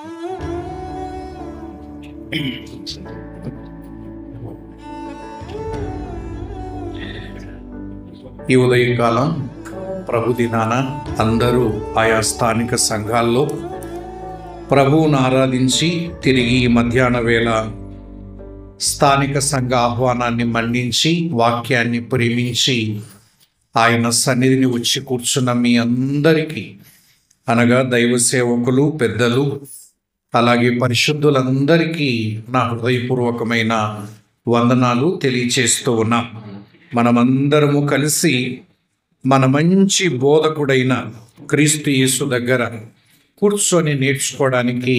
ఈ ఉదయకాలం ప్రభు దినాన అందరూ ఆయా స్థానిక సంఘాల్లో ప్రభువును ఆరాధించి తిరిగి మధ్యాహ్న వేళ స్థానిక సంఘ ఆహ్వానాన్ని మన్నించి వాక్యాన్ని ప్రేమించి ఆయన సన్నిధిని వచ్చి కూర్చున్న మీ అందరికీ, అనగా దైవ సేవకులు, పెద్దలు, అలాగే పరిశుద్ధులందరికీ నా హృదయపూర్వకమైన వందనాలు తెలియచేస్తూ ఉన్నాం. మనమందరము కలిసి మన మంచి బోధకుడైన క్రీస్తు యేసు దగ్గర కూర్చొని నేర్చుకోవడానికి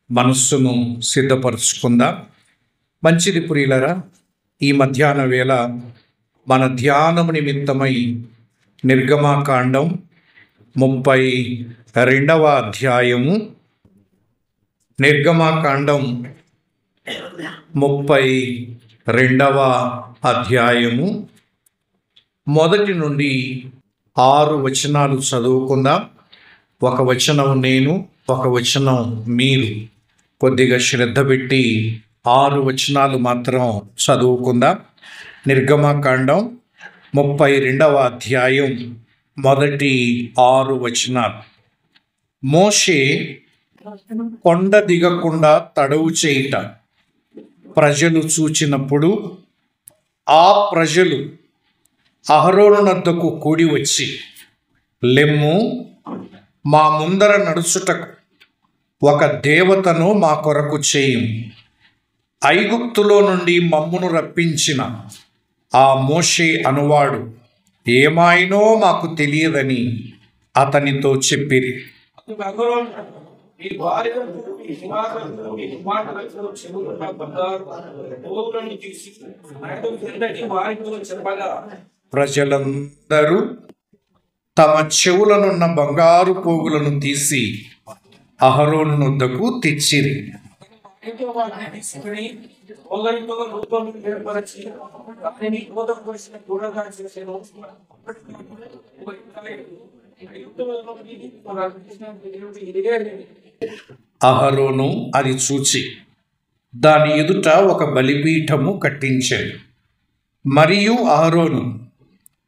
మనస్సును సిద్ధపరచుకుందాం. మంచిది ప్రియులరా, ఈ మధ్యాహ్న వేళ మన ధ్యానము నిమిత్తమై నిర్గమాకాండం 32వ అధ్యాయము, నిర్గమాకాండం 32వ అధ్యాయము 1 నుండి 6 వచనాలు చదువుకుందాం. ఒక వచనం నేను, ఒక వచనం మీరు. కొద్దిగా శ్రద్ధ పెట్టి 6 వచనాలు మాత్రం చదువుకుందాం. నిర్గమాకాండం 32వ అధ్యాయం 6 వచనాలు. మోషే కొండ దిగకుండా తడవు చేయుట ప్రజలు చూచినప్పుడు ఆ ప్రజలు అహరోను వద్దకు కూడి వచ్చి, లెమ్ము, మా ముందర నడుచుటకు ఒక దేవతను మా కొరకు చేయం. ఐగుప్తులో నుండి మమ్మును రప్పించిన ఆ మోషే అనువాడు ఏమాయినో మాకు తెలియదని అతనితో చెప్పిరి. ప్రజలందరూ తమ చెవులనున్న బంగారు పోగులను తీసి అహరోను వద్దకు తెచ్చిరి. అహరోను అది చూచి దాని ఎదుట ఒక బలిపీఠము కట్టించాడు. మరియు అహరోను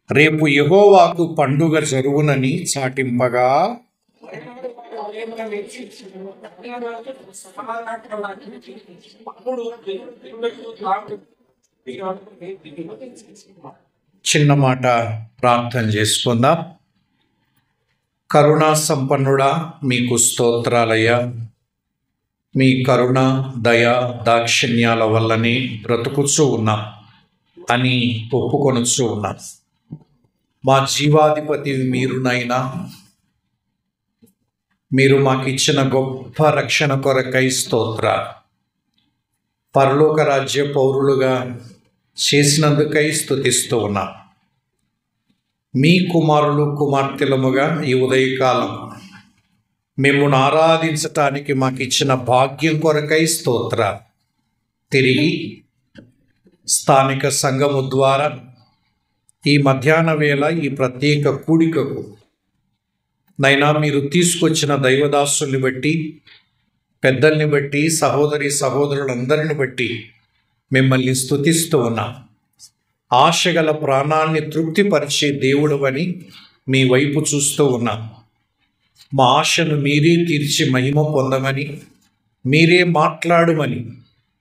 రేపు యెహోవాకు పండుగ జరుగునని చాటింపగా చిన్న మాట ప్రార్థన చేసుకుందాం. కరుణా సంపన్నుడా, మీకు స్తోత్రాలయ్యా. మీ కరుణ, దయ, దాక్షిణ్యాల వల్లనే బ్రతుకుచూ ఉన్నాం అని ఒప్పుకొనుచూ ఉన్నాం. మా జీవాధిపతి మీరునైనా, మీరు మాకు ఇచ్చిన గొప్ప రక్షణ కొరకై స్తోత్రాలు. పరలోక రాజ్య పౌరులుగా చేసినందుకై స్తుతిస్తూ ఉన్నాం. మీ కుమారులు, కుమార్తెలముగా ఈ ఉదయకాలం మిమ్మల్ని ఆరాధించటానికి మాకు ఇచ్చిన భాగ్యం కొరకై స్తోత్రాలు. తిరిగి స్థానిక సంఘము ద్వారా ఈ మధ్యాహ్న వేళ ఈ ప్రత్యేక కూడికకు నైనా మీరు తీసుకొచ్చిన దైవదాసుల్ని బట్టి, పెద్దల్ని బట్టి, సహోదరి సహోదరులందరిని బట్టి మిమ్మల్ని స్తుతిస్తూ ఉన్నాం. ఆశగల ప్రాణాన్ని తృప్తిపరిచే దేవుడు అని మీ వైపు చూస్తూ ఉన్నాం. మా ఆశను మీరే తీర్చి మహిమ పొందమని, మీరే మాట్లాడమని,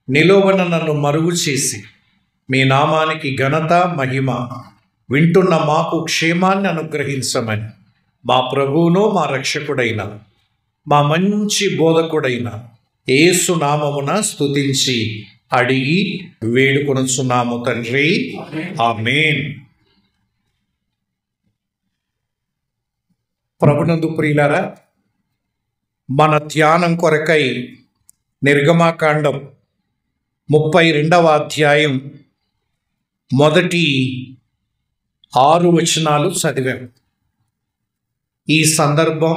నిలువన నన్ను మరుగు చేసి మీ నామానికి ఘనత, మహిమ, వింటున్న మాకు క్షేమాన్ని అనుగ్రహించమని మా ప్రభువును, మా రక్షకుడైన, మా మంచి బోధకుడైన యేసు నామమున స్తుతించి అడిగి వేడుకొనుచున్నాము తండ్రి, ఆమేన్. ప్రభునందు ప్రియులారా, మన ధ్యానం కొరకై నిర్గమాకాండం 32వ అధ్యాయం 6 వచనాలు చదివాం. ఈ సందర్భం,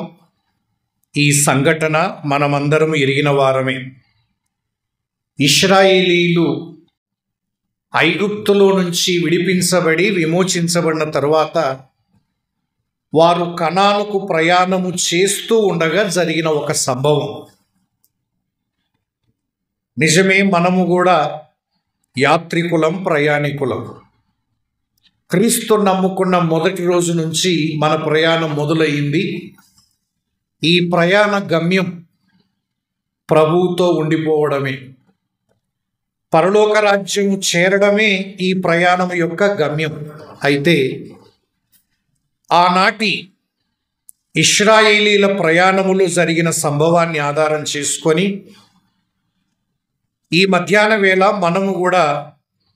ఈ సంఘటన మనమందరం ఎరిగిన వారమే. ఇశ్రాయేలీలు ఐగుప్తులో నుంచి విడిపించబడి విమోచించబడిన తరువాత వారు కనానుకు ప్రయాణము చేస్తూ ఉండగా జరిగిన ఒక సంభవం. నిజమే, మనము కూడా యాత్రికులం, ప్రయాణికులం. క్రీస్తు నమ్ముకున్న మొదటి రోజు నుంచి మన ప్రయాణం మొదలయ్యింది. ఈ ప్రయాణ గమ్యం ప్రభువుతో ఉండిపోవడమే. పరలోక రాజ్యం చేరడమే ఈ ప్రయాణం యొక్క గమ్యం. అయితే ఆనాటి ఇశ్రాయేలీల ప్రయాణములో జరిగిన సంభవాన్ని ఆధారం చేసుకొని ఈ మధ్యాహ్న వేళ మనము కూడా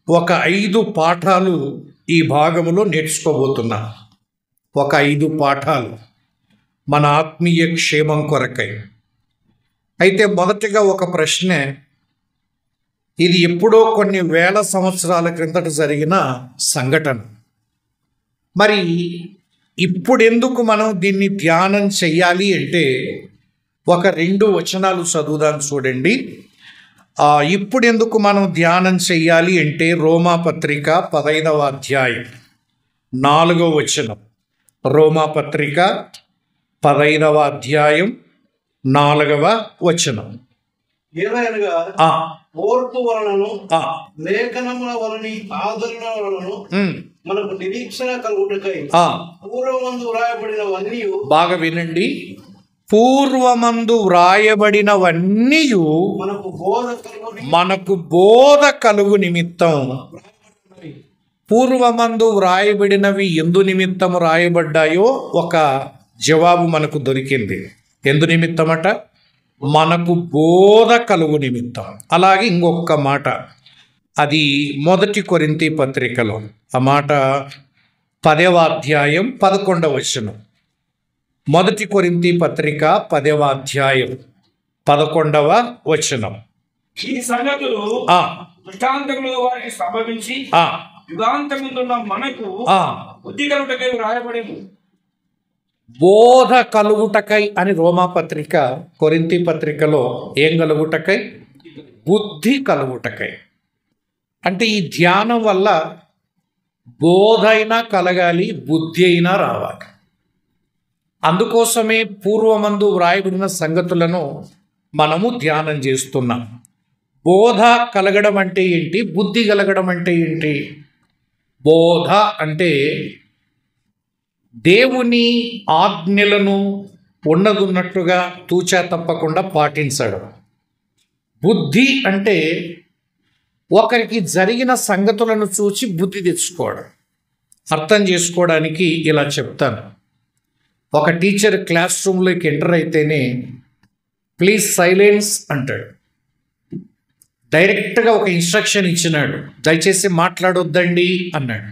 ఒక 5 పాఠాలు ఈ భాగములో నేర్చుకోబోతున్నాం. ఒక 5 పాఠాలు మన ఆత్మీయ క్షేమం కొరకై. అయితే మొదటిగా ఒక ప్రశ్న. ఇది ఎప్పుడో కొన్ని వేల సంవత్సరాల క్రిందట జరిగిన సంఘటన. మరి ఇప్పుడెందుకు మనం దీన్ని ధ్యానం చెయ్యాలి అంటే ఒక 2 వచనాలు చదువుదాం చూడండి. ఇప్పుడెందుకు మనం ధ్యానం చెయ్యాలి అంటే రోమాపత్రిక 15వ అధ్యాయం 4వ వచనం. రోమాపత్రిక 15వ అధ్యాయం 4వ వచనం. ఏలయనగా ఓర్పు వలనను లేఖనముల వలని ఆదరణ వలన మనకు నిరీక్షణ కలుగుటకై పూర్వమందు వ్రాయబడినవన్నీ. బాగా వినండి. పూర్వమందు వ్రాయబడినవన్నీ మనకు బోధ కలుగు నిమిత్తం. పూర్వమందు వ్రాయబడినవి ఎందు నిమిత్తం రాయబడ్డాయో ఒక జవాబు మనకు దొరికింది. ఎందు నిమిత్తమట? మనకు బోధ కలుగు నిమిత్తం. అలాగే ఇంకొక మాట, అది 1 కొరింథీ పత్రికలో. ఆ మాట 10వ అధ్యాయం 11వ వచనం. 1 కొరింథీ పత్రిక 10వ అధ్యాయం 11వ వచనం. ఈ సంగతులు దృష్టాంతములుగా వారికి సంభవించి యుగాంతముందున్న మనకు బుద్ధి కలుగుటకై వ్రాయబడేది. బోధ కలుగుటకై అని రోమాపత్రిక, కొరింథీ పత్రికలో ఏం కలుగుటకై? బుద్ధి కలుగుటకై. అంటే ఈ ధ్యానం వల్ల బోధ అయినా కలగాలి, బుద్ధి అయినా రావాలి. అందుకోసమే పూర్వమందు వ్రాయబడిన సంగతులను మనము ధ్యానం చేస్తున్నాం. బోధ కలగడం అంటే ఏంటి? బుద్ధి కలగడం అంటే ఏంటి? బోధ అంటే దేవుని ఆజ్ఞలను ఉన్నదున్నట్టుగా తూచా తప్పకుండా పాటించడం. బుద్ధి అంటే ఒకరికి జరిగిన సంగతులను చూసి బుద్ధి తెచ్చుకోవడం. అర్థం చేసుకోవడానికి ఇలా చెప్తాను. ఒక టీచర్ క్లాస్ రూమ్లోకి ఎంటర్ అయితేనే ప్లీజ్ సైలెన్స్ అంటాడు. డైరెక్ట్గా ఒక ఇన్స్ట్రక్షన్ ఇచ్చినాడు, దయచేసి మాట్లాడొద్దండి అన్నాడు.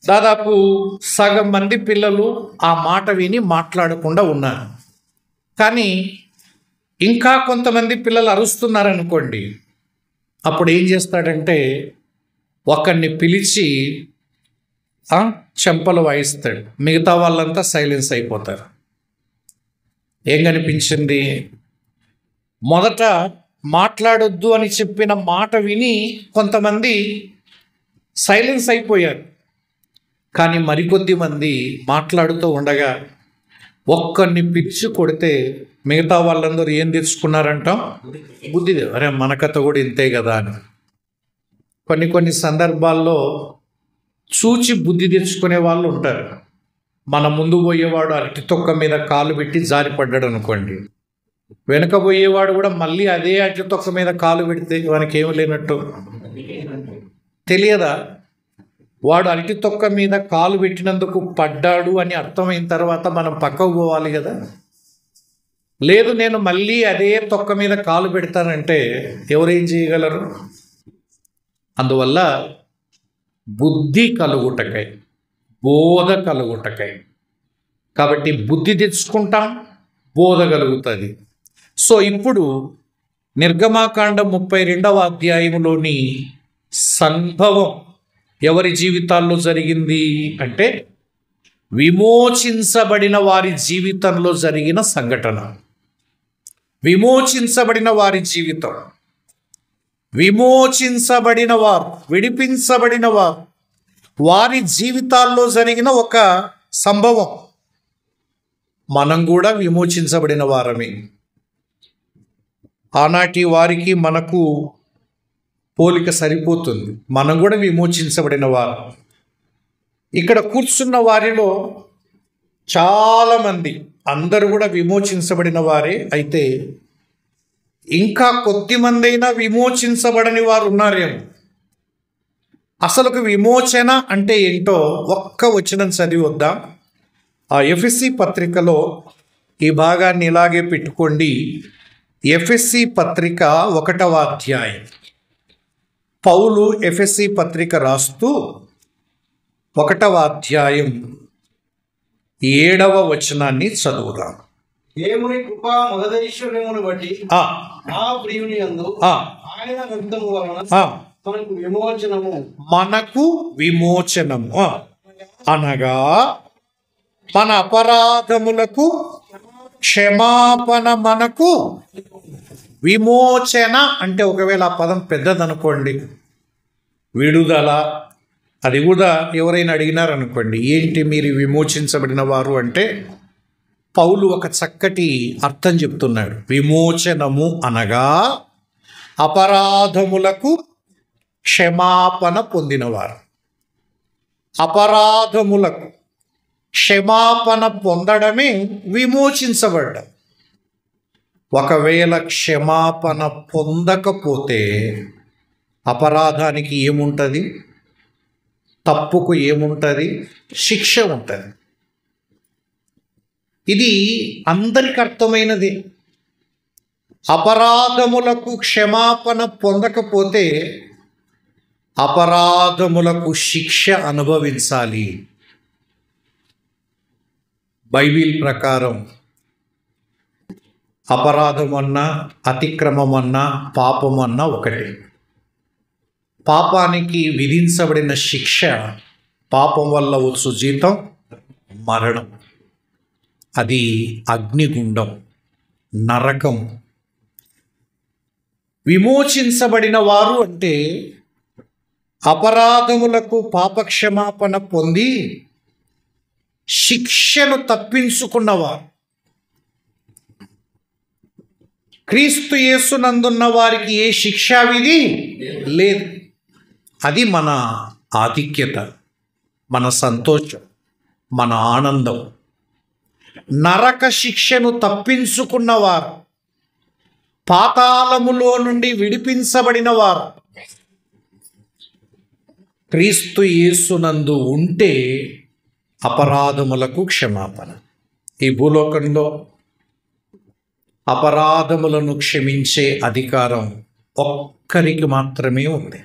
దాదాపు సగం మంది పిల్లలు ఆ మాట విని మాట్లాడకుండా ఉన్నారు. కానీ ఇంకా కొంతమంది పిల్లలు అరుస్తున్నారనుకోండి, అప్పుడు ఏం చేస్తాడంటే ఒకరిని పిలిచి చెంపలు వాయిస్తాడు. మిగతా వాళ్ళంతా సైలెన్స్ అయిపోతారు. ఏం కనిపించింది? మొదట మాట్లాడొద్దు అని చెప్పిన మాట విని కొంతమంది సైలెన్స్ అయిపోయారు. కానీ మరికొద్ది మంది మాట్లాడుతూ ఉండగా ఒక్కరిని పిచ్చి కొడితే మిగతా వాళ్ళందరూ ఏం తెచ్చుకున్నారంటాం? బుద్ధి. అరే మన కథ కూడా ఇంతే కదా అని. కొన్ని సందర్భాల్లో చూచి బుద్ధి తెచ్చుకునే వాళ్ళు ఉంటారు. మన ముందు పోయేవాడు అరటి తొక్క మీద కాలు పెట్టి జారిపడ్డాడు అనుకోండి, వెనక పోయేవాడు కూడా మళ్ళీ అదే అరటి తొక్క మీద కాలు పెడితే వానికి ఏమి లేనట్టు తెలియదా? వాడు అరటి తొక్క మీద కాలు పెట్టినందుకు పడ్డాడు అని అర్థమైన తర్వాత మనం పక్కకు పోవాలి కదా. లేదు నేను మళ్ళీ అదే తొక్క మీద కాలు పెడతానంటే ఎవరేం చేయగలరు? అందువల్ల బుద్ధి కలుగుటకై, బోధ కలుగుటకై. కాబట్టి బుద్ధి తెచ్చుకుంటాం, బోధ కలుగుతుంది. సో ఇప్పుడు నిర్గమాకాండం 32వ అధ్యాయంలోని సంభవం ఎవరి జీవితాల్లో జరిగింది అంటే విమోచించబడిన వారి జీవితంలో జరిగిన సంఘటన. విమోచించబడిన వారి జీవితం, విమోచించబడిన వారు, విడిపించబడిన వారు, వారి జీవితాల్లో జరిగిన ఒక సంభవం. మనం కూడా విమోచించబడిన వారమే. ఆనాటి వారికి మనకు పోలిక సరిపోతుంది. మనం కూడా విమోచించబడిన వారు. ఇక్కడ కూర్చున్న వారిలో చాలామంది, అందరూ కూడా విమోచించబడిన వారే. అయితే ఇంకా కొద్దిమంది అయినా విమోచించబడని వారు ఉన్నారేమో. అసలుకు విమోచన అంటే ఏంటో ఒక్క వచనం చదివి వద్దాం. ఆ ఎఫెసీ పత్రికలో ఈ భాగాన్ని ఇలాగే పెట్టుకోండి. ఎఫెసీ పత్రిక 1వ అధ్యాయం. పౌలు ఎఫెసీ పత్రిక రాస్తూ 1వ అధ్యాయం 7వ వచనాన్ని చదువుదాం. దేవుని కృపా మహదైశ్వర్యమును బట్టి ఆ ప్రియుని యందు ఆయన రక్తము వలన మనకు విమోచనము అనగా మన అపరాధములకు క్షమాపణ, మనకు విమోచన. అంటే ఒకవేళ ఆ పదం పెద్దదనుకోండి, విడుదల, అది కూడా ఎవరైనా అడిగినారనుకోండి, ఏంటి మీరు విమోచించబడిన వారు అంటే, పౌలు ఒక చక్కటి అర్థం చెప్తున్నాడు. విమోచనము అనగా అపరాధములకు క్షమాపణ పొందినవారు. అపరాధములకు క్షమాపణ పొందడమే విమోచించబడ్డం. ఒకవేళ క్షమాపణ పొందకపోతే అపరాధానికి ఏముంటుంది? తప్పుకు ఏముంటుంది? శిక్ష ఉంటుంది. ఇది అందరికి అర్థమైనది. అపరాధములకు క్షమాపణ పొందకపోతే అపరాధములకు శిక్ష అనుభవించాలి. బైబిల్ ప్రకారం అపరాధమన్నా, అతిక్రమమన్నా, పాపమన్నా ఒకటే. పాపానికి విధించబడిన శిక్ష, పాపం వల్ల వచ్చు జీతం మరణం. అది అగ్నిగుండం, నరకం. విమోచించబడిన వారు అంటే అపరాధములకు పాపక్షమాపణ పొంది శిక్షను తప్పించుకున్నవారు. క్రీస్తు యేసునందున్న వారికి ఏ శిక్షా విధి లేదు. అది మన ఆధిక్యత, మన సంతోషం, మన ఆనందం. నరక శిక్షను తప్పించుకున్నవారు, పాతాళములో నుండి విడిపించబడిన వారు క్రీస్తు యేసునందు ఉంటే అపరాధములకు క్షమాపణ. ఈ భూలోకంలో అపరాధములను క్షమించే అధికారం ఒక్కరికి మాత్రమే ఉంది.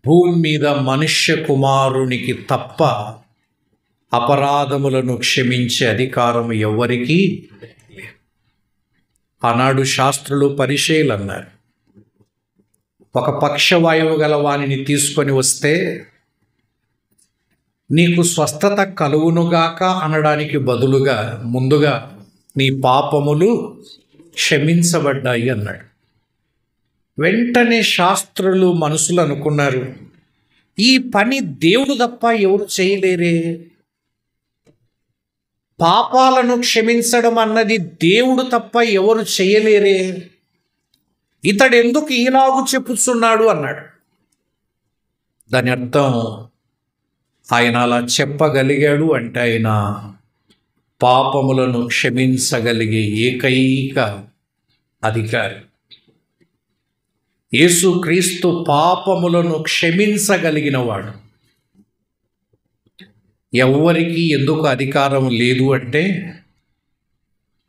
భూమి మీద మనుష్య కుమారునికి తప్ప అపరాధములను క్షమించే అధికారం ఎవరికీ. ఆనాడు శాస్త్రులు, పరిచయులు అన్నారు, ఒక పక్షవాయువు గల వానిని తీసుకొని వస్తే నీకు స్వస్థత కలుగునుగాక అనడానికి బదులుగా ముందుగా నీ పాపములు క్షమించబడ్డాయి అన్నాడు. వెంటనే శాస్త్రులు మనసులు అనుకున్నారు, ఈ పని దేవుడు తప్ప ఎవరు చేయలేరే. పాపాలను క్షమించడం అన్నది దేవుడు తప్ప ఎవరు చేయలేరే. ఇతడు ఎందుకు ఈలాగు చెప్పుచున్నాడు అన్నాడు. దాని అర్థం, ఆయన అలా చెప్పగలిగాడు అంటే ఆయన పాపములను క్షమించగలిగే ఏకైక అధికారి. యేసుక్రీస్తు పాపములను క్షమించగలిగినవాడు. ఎవరికి ఎందుకు అధికారం లేదు అంటే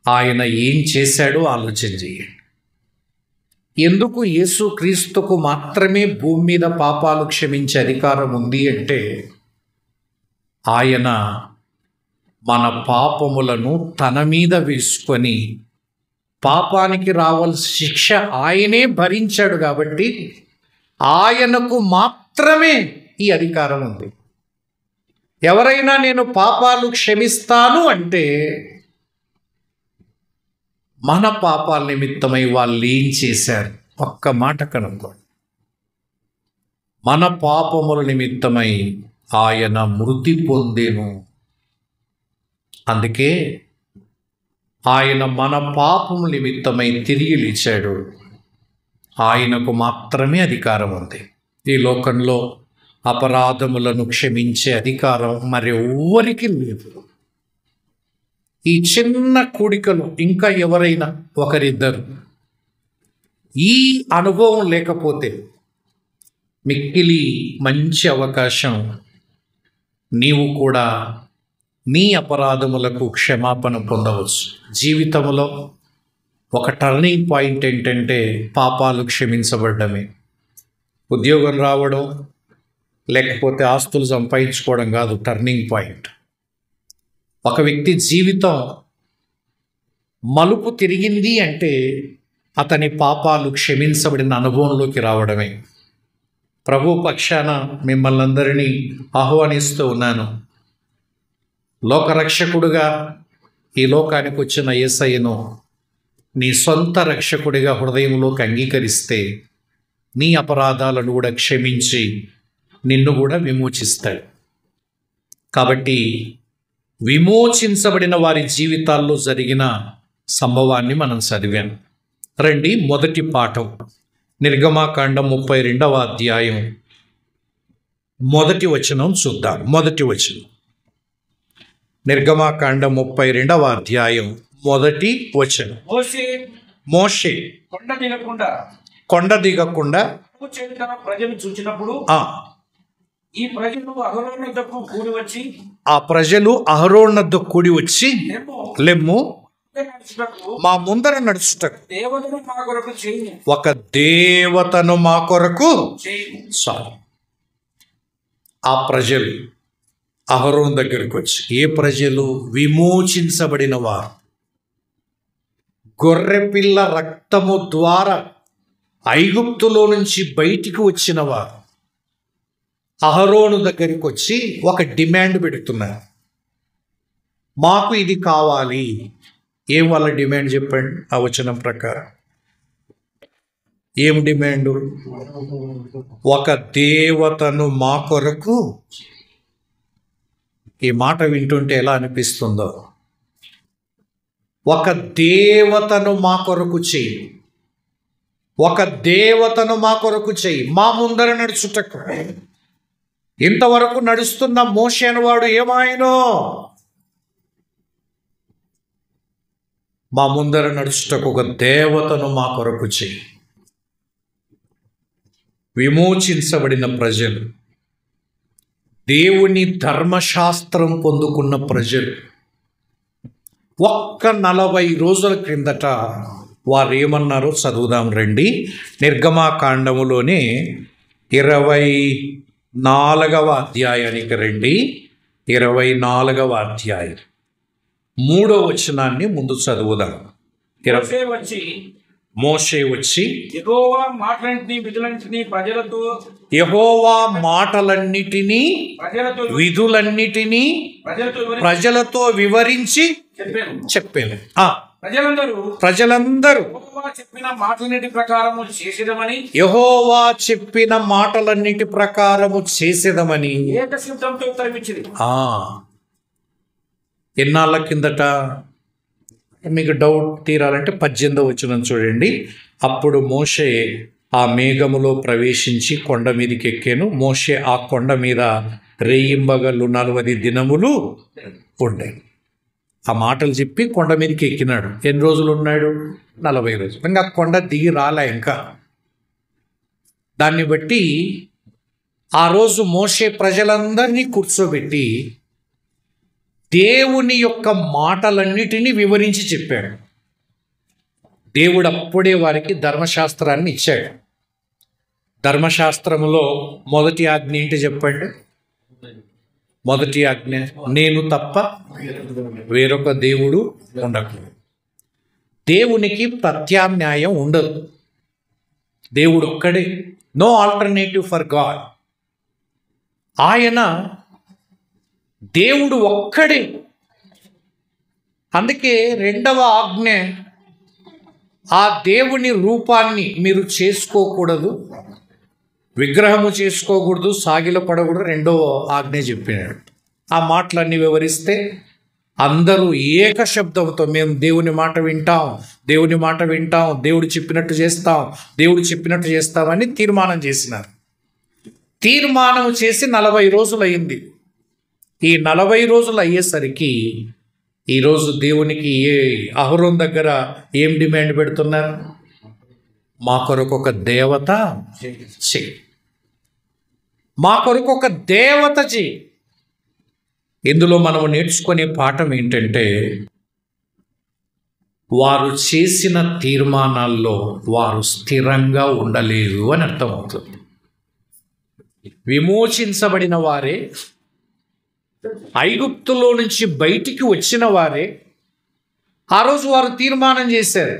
ఆయన ఏం చేశాడో ఆలోచన చేయండి. ఎందుకు యేసుక్రీస్తుకు మాత్రమే భూమి మీద పాపాలు క్షమించే అధికారం ఉంది అంటే ఆయన మన పాపములను తన మీద వేసుకొని పాపానికి రావాల్సిన శిక్ష ఆయనే భరించాడు కాబట్టి ఆయనకు మాత్రమే ఈ అధికారం ఉంది. ఎవరైనా నేను పాపాలు క్షమిస్తాను అంటే మన పాపాల నిమిత్తమై వాళ్ళు ఏం చేశారు? ఒక్క మాట కనుక్కోండి. మన పాపముల నిమిత్తమై ఆయన మృతి పొందెను. అందుకే ఆయన మన పాపం నిమిత్తమై తిరిగి లేచాడు. ఆయనకు మాత్రమే అధికారం ఉంది. ఈ లోకంలో అపరాధములను క్షమించే అధికారం మరెవ్వరికి లేదు. ఈ చిన్న కూడికలు ఇంకా ఎవరైనా ఒకరిద్దరు ఈ అనుభవం లేకపోతే మిక్కిలి మంచి అవకాశం. నీవు కూడా నీ అపరాధములకు క్షమాపణ పొందవచ్చు. జీవితంలో ఒక టర్నింగ్ పాయింట్ ఏంటంటే పాపాలు క్షమించబడ్డమే. ఉద్యోగం రావడం లేకపోతే ఆస్తులు సంపాదించుకోవడం కాదు టర్నింగ్ పాయింట్. ఒక వ్యక్తి జీవితం మలుపు తిరిగింది అంటే అతని పాపాలు క్షమించబడిన అనుభవంలోకి రావడమే. ప్రభు పక్షాన మిమ్మల్ని అందరినీ ఆహ్వానిస్తూ ఉన్నాను. లోకరక్షకుడుగా ఈ లోకానికి వచ్చిన యేసయ్యను నీ సొంత రక్షకుడిగా హృదయంలోకి అంగీకరిస్తే నీ అపరాధాలను కూడా క్షమించి నిన్ను కూడా విమోచిస్తాడు. కాబట్టి విమోచించబడిన వారి జీవితాల్లో జరిగిన సంభవాన్ని మనం చదివాం. రండి, మొదటి పాఠం నిర్గమాకాండం 32వ అధ్యాయం మొదటి వచనం చూద్దాం. మొదటి వచనం నిర్గమాకాండం 32వ అధ్యాయం మొదటి వచనం. మోషే కొండ దిగకుండా ప్రజలు చూచినప్పుడు ఈ ప్రజలు అహరోనునొద్దకు కూడి వచ్చి ఆ ప్రజలు అహరోనునొద్దకు కూడి వచ్చి లెమ్ము మా ముందర నడుచుటకు దేవతను మా కొరకు చేయి, ఒక దేవతను మా కొరకు చాలు. ఆ ప్రజలు అహరోను దగ్గరికి వచ్చి, ఏ ప్రజలు? విమోచించబడిన వారు, గొర్రెపిల్ల రక్తము ద్వారా ఐగుప్తులో నుంచి బయటికి వచ్చిన వారు అహరోను దగ్గరికి వచ్చి ఒక డిమాండ్ పెడుతున్నారు. మాకు ఇది కావాలి. ఏం వాళ్ళ డిమాండ్ చెప్పండి. ఆ వచనం ప్రకారం ఏం డిమాండు? ఒక దేవతను మా కొరకు. ఈ మాట వింటుంటే ఎలా అనిపిస్తుందో. ఒక దేవతను మా కొరకు చెయ్యి, ఒక దేవతను మా కొరకు చెయ్యి, మా ముందర నడుచుటకు. ఇంతవరకు నడుస్తున్న మోషే అనేవాడు ఏమాయనో? మా ముందర నడుచుటకు ఒక దేవతను మా కొరకు చెయ్యి. విమోచించబడిన ప్రజలు, దేవుని ధర్మశాస్త్రం పొందుకున్న ప్రజలు, ఒక్క 40 రోజుల క్రిందట వారు ఏమన్నారో చదువుదాం రండి. నిర్గమాకాండములోనే 24వ అధ్యాయానికి రండి. 24వ అధ్యాయం 3వ వచనాన్ని ముందు చదువుదాం. మోషే వచ్చి యెహోవా మాటలన్నిటినీ విధులన్నిటినీ ప్రజలతో వివరించి చెప్పాను. ప్రజలందరూ చెప్పిన మాటలన్నిటి ప్రకారము చేసేదమని, యెహోవా చెప్పిన మాటలన్నిటి ప్రకారము చేసేదమని ఏక శబ్దంతో ఉత్తరమిచ్చింది. ఎన్నాళ్ళ కిందట? మీకు డౌట్ తీరాలంటే 18వ వచనం చూడండి. అప్పుడు మోషే ఆ మేఘములో ప్రవేశించి కొండ మీదకి ఎక్కాను. మోషే ఆ కొండ మీద రేయింబగళ్ళు 40 దినములు ఉండాయి. ఆ మాటలు చెప్పి కొండ మీదకి ఎక్కినాడు. ఎన్ని రోజులు ఉన్నాడు? 40 రోజులు. ఇంకా కొండ దిగి రాలే. ఇంకా దాన్ని బట్టి ఆ రోజు మోషే ప్రజలందరినీ కూర్చోబెట్టి దేవుని యొక్క మాటలన్నిటినీ వివరించి చెప్పాడు. దేవుడు అప్పుడే వారికి ధర్మశాస్త్రాన్ని ఇచ్చాడు. ధర్మశాస్త్రంలో మొదటి ఆజ్ఞ ఏంటి చెప్పండి? మొదటి ఆజ్ఞ, నేను తప్ప వేరొక దేవుడు ఉండకూడదు. దేవునికి ప్రత్యామ్నాయం ఉండదు. దేవుడు ఒక్కడే, నో ఆల్టర్నేటివ్ ఫర్ గాడ్. ఆయన దేవుడు ఒక్కడే. అందుకే 2వ ఆజ్ఞ, ఆ దేవుని రూపాన్ని మీరు చేసుకోకూడదు, విగ్రహము చేసుకోకూడదు, సాగిల పడకూడదు. 2వ ఆజ్ఞ చెప్పినాడు. ఆ మాటలన్నీ వివరిస్తే అందరూ ఏక శబ్దంతో మేము దేవుని మాట వింటాం, దేవుని మాట వింటాం, దేవుడు చెప్పినట్టు చేస్తాం, దేవుడు చెప్పినట్టు చేస్తామని తీర్మానం చేసినారు. తీర్మానం చేసి 40 రోజులు అయింది. ఈ 40 రోజులు అయ్యేసరికి ఈరోజు దేవునికి అహరోన్ దగ్గర ఏం డిమాండ్ పెడుతున్నారు? మా కొరకు ఒక దేవత చెయ్యి, మా కొరకు ఒక దేవత చెయ్యి. ఇందులో మనము నేర్చుకునే పాఠం ఏంటంటే, వారు చేసిన తీర్మానాల్లో వారు స్థిరంగా ఉండలేదు అని అర్థమవుతుంది. విమోచించబడిన వారే, ఐగుప్తులో నుంచి బయటికి వచ్చిన వారే ఆ రోజు వారు తీర్మానం చేశారు,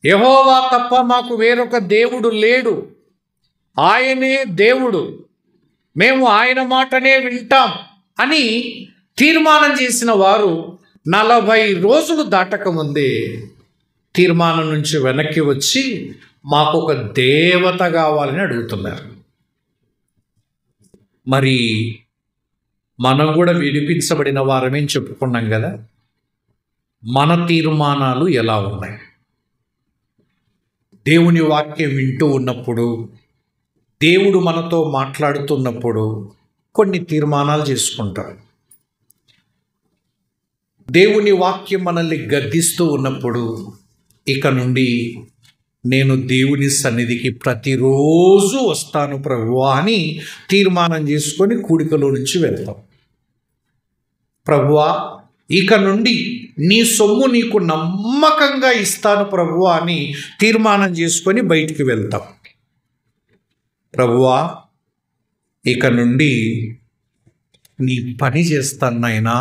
యెహోవా తప్ప మాకు వేరొక దేవుడు లేడు, ఆయనే దేవుడు, మేము ఆయన మాటనే వింటాం అని తీర్మానం చేసిన వారు 40 రోజులు దాటకముందే తీర్మానం నుంచి వెనక్కి వచ్చి మాకు ఒక దేవత కావాలని అడుగుతున్నారు. మరి మనం కూడా విడిపించబడిన వారమేం చెప్పుకున్నాం కదా, మన తీర్మానాలు ఎలా ఉన్నాయి? దేవుని వాక్యం వింటూ ఉన్నప్పుడు, దేవుడు మనతో మాట్లాడుతున్నప్పుడు కొన్ని తీర్మానాలు చేసుకుంటారు. దేవుని వాక్యం మనల్ని గద్దిస్తూ ఉన్నప్పుడు, ఇక నుండి నేను దేవుని సన్నిధికి ప్రతిరోజు వస్తాను ప్రభువా అని తీర్మానం చేసుకొని కూడికలో నుంచి వెళ్తాం. ప్రభువా, ఇక నుండి నీ సొమ్ము నీకు నమ్మకంగా ఇస్తాను ప్రభువా అని తీర్మానం చేసుకొని బయటికి వెళ్తాం. ప్రభువా, ఇక నుండి నీ పని చేస్తాను నాయనా,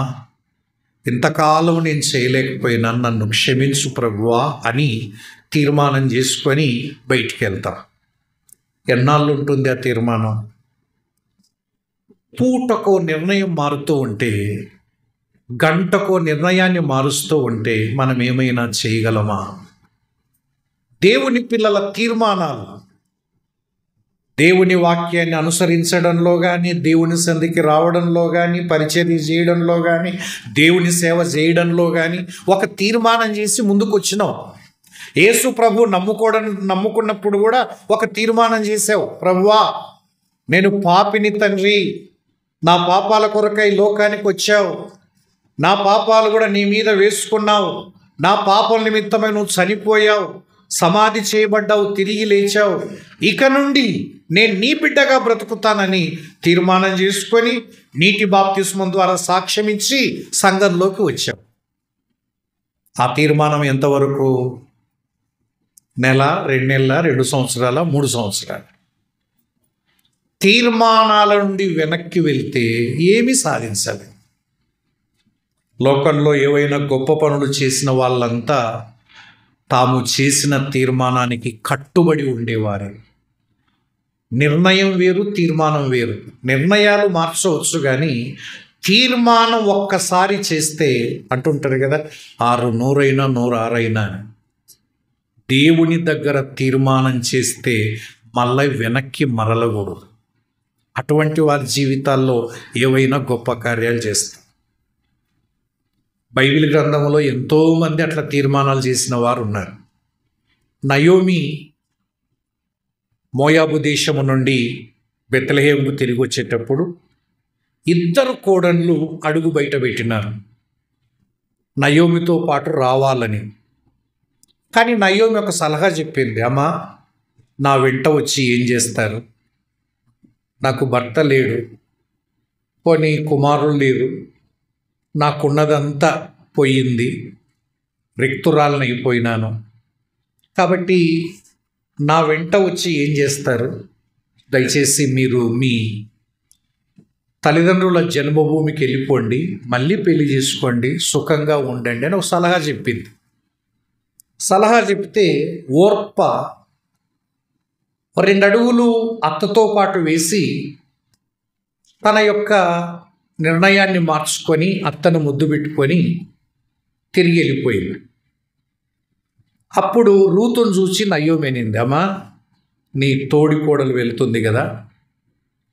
ఇంతకాలం నేను చేయలేకపోయినా నన్ను క్షమించు ప్రభువా అని తీర్మానం చేసుకొని బయటికి వెళ్తాం. ఎన్నాళ్ళు ఉంటుంది ఆ తీర్మానం? పూటకో నిర్ణయం మారుతూ ఉంటే, గంటకో నిర్ణయాన్ని మారుస్తూ ఉంటే మనం ఏమైనా చేయగలమా? దేవుని పిల్లల తీర్మానాలు దేవుని వాక్యాన్ని అనుసరించడంలో కానీ, దేవుని సంధికి రావడంలో కానీ, పరిచర్య చేయడంలో కానీ, దేవుని సేవ చేయడంలో కానీ ఒక తీర్మానం చేసి ముందుకు వచ్చినావు. యేసు ప్రభు నమ్ముకున్నప్పుడు కూడా ఒక తీర్మానం చేసావు, ప్రభువా నేను పాపిని తండ్రి, నా పాపాల కొరకై లోకానికి వచ్చావు, నా పాపాలు కూడా నీ మీద వేసుకున్నావు, నా పాపల నిమిత్తమై నువ్వు చనిపోయావు, సమాధి చేయబడ్డావు, తిరిగి లేచావు, ఇక నుండి నేను నీ బిడ్డగా బ్రతుకుతానని తీర్మానం చేసుకొని నీటి బాప్తిస్మం ద్వారా సాక్ష్యం ఇచ్చి సంఘంలోకి వచ్చావు. ఆ తీర్మానం ఎంతవరకు? నెల, 2 నెలల, 2 సంవత్సరాల, 3 సంవత్సరాలు? తీర్మానాల నుండి వెనక్కి వెళ్తే ఏమి సాధించాలి? లోకంలో ఏవైనా గొప్ప పనులు చేసిన వాళ్ళంతా తాము చేసిన తీర్మానానికి కట్టుబడి ఉండేవారు. నిర్ణయం వేరు, తీర్మానం వేరు. నిర్ణయాలు మార్చవచ్చు కానీ తీర్మానం ఒక్కసారి చేస్తే అంటుంటారు కదా, 6 100 106 దేవుని దగ్గర తీర్మానం చేస్తే మళ్ళీ వెనక్కి మరలకూడదు. అటువంటి వారి జీవితాల్లో ఏవైనా గొప్ప కార్యాలు చేస్తారు. బైబిల్ గ్రంథంలో ఎంతోమంది అట్లా తీర్మానాలు చేసిన వారు ఉన్నారు. నయోమి మోయాబు దేశము నుండి బెత్లెహేముకు తిరిగి వచ్చేటప్పుడు 2 కోడళ్ళు అడుగు బయట పెట్టినారు నయోమితో పాటు రావాలని. కానీ నయోమి ఒక సలహా చెప్పింది, అమ్మా నా వెంట వచ్చి ఏం చేస్తారు? నాకు భర్త లేడు, పోనీ కుమారులు లేరు, నాకున్నదంతా పోయింది, రిక్తురాలను అయిపోయినాను, కాబట్టి నా వెంట వచ్చి ఏం చేస్తారు? దయచేసి మీరు మీ తల్లిదండ్రుల జన్మభూమికి వెళ్ళిపోండి, మళ్ళీ పెళ్లి చేసుకోండి, సుఖంగా ఉండండి అని ఒక సలహా చెప్పింది. సలహా చెప్తే ఓర్ప 2 అడుగులు అత్తతో పాటు వేసి తన యొక్క నిర్ణయాన్ని మార్చుకొని అత్తను ముద్దు పెట్టుకొని తిరిగి వెళ్ళిపోయింది. అప్పుడు రూతును చూసి నయోమి అనింది, అమ్మా నీ తోడి కోడలు వెళ్తుంది కదా,